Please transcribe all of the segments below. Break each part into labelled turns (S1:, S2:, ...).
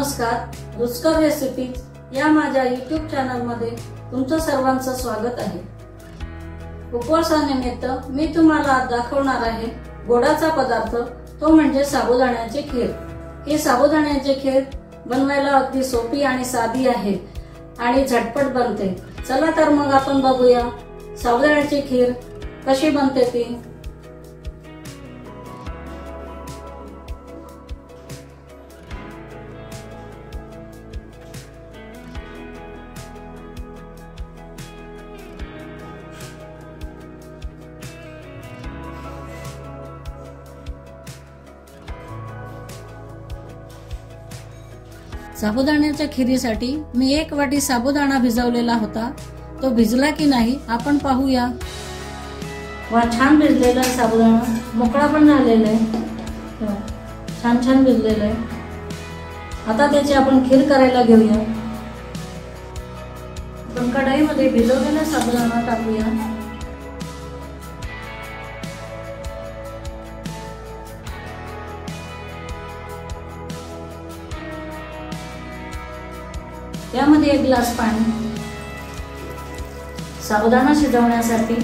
S1: नमस्कार, रुचकर रेसिपीज या माझ्या YouTube चॅनलमध्ये तुमचं सर्वांचं स्वागत आहे। उपवासानिमित्त मी तुम्हाला आज दाखवणार आहे गोडाचा पदार्थ, तो म्हणजे साबुदाण्याची खीर। ही साबुदाण्याची खीर बनवायला अगदी सोपी आणि साधी आहे आणि झटपट बनते। चला तर मग आपण बघूया साबुदाण्याची खीर कशी बनते ती। साबुदाण्याच्या खिरीसाठी मी 1 वाटी साबुदाणा भिजवलेला होता। तो भिजला की नाही आपण पाहूया। वा, छान भिजलेला आहे साबुदाणा, मोकळा पण झालेला आहे, छान छान भिजलेला आहे। आता त्याची आपण खीर करायला घेऊया। आपण कढईमध्ये भिजवलेला साबुदाणा टाकूया। यामध्ये 1 ग्लास पाणी। साबुदाणा शिजवण्यासाठी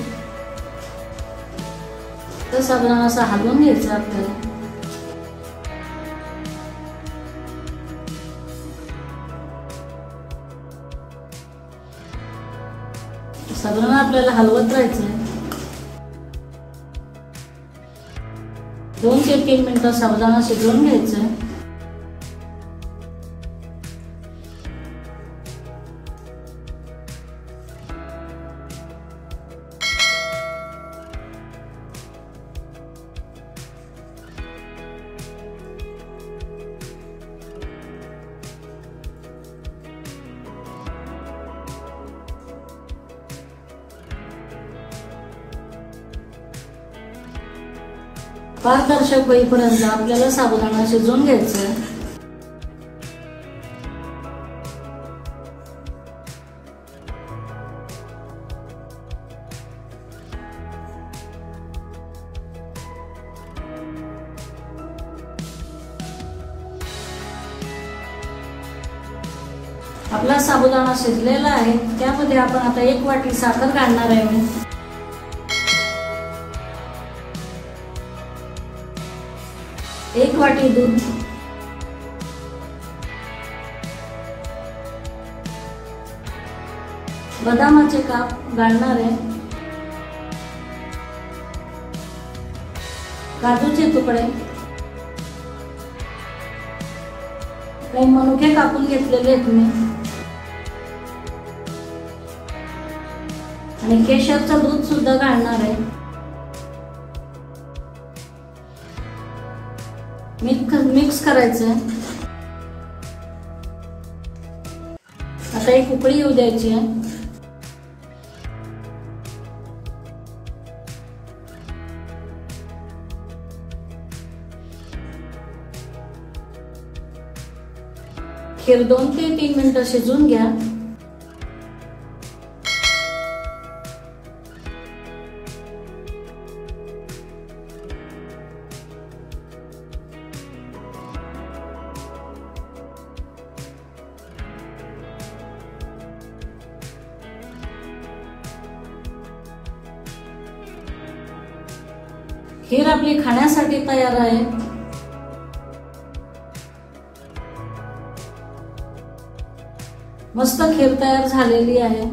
S1: तर साबुदाणा असा हलवून घ्यायचा आपल्याला। साबुदाणा आपल्याला हलवत राहायचं आहे। 2 ते 3 मिनिटं साबुदाणा शिजवून घ्यायचा आहे। पारदर्शक होईपर्यंत आपल्याला साबुदाणा शिजवून घ्यायचा आहे। आपला साबुदाणा शिजलेला आहे, त्यामध्ये आपण आता 1 वाटी साखर घालणार आहे मी। 1 वाटी दूध, बदामाचे काप घालणार आहे, काजूचे तुकडे, काही मनुके कापून घेतलेले आहेत मी, आणि केशरचं दूध सुद्धा घालणार आहे। मिक्स करायचं। आता एक उकळी येऊ द्यायची आहे। खीर 2 ते 3 मिनिटं शिजवून घ्या। खीर आपली खाण्यासाठी तयार आहे। मस्त खीर तयार झालेली आहे।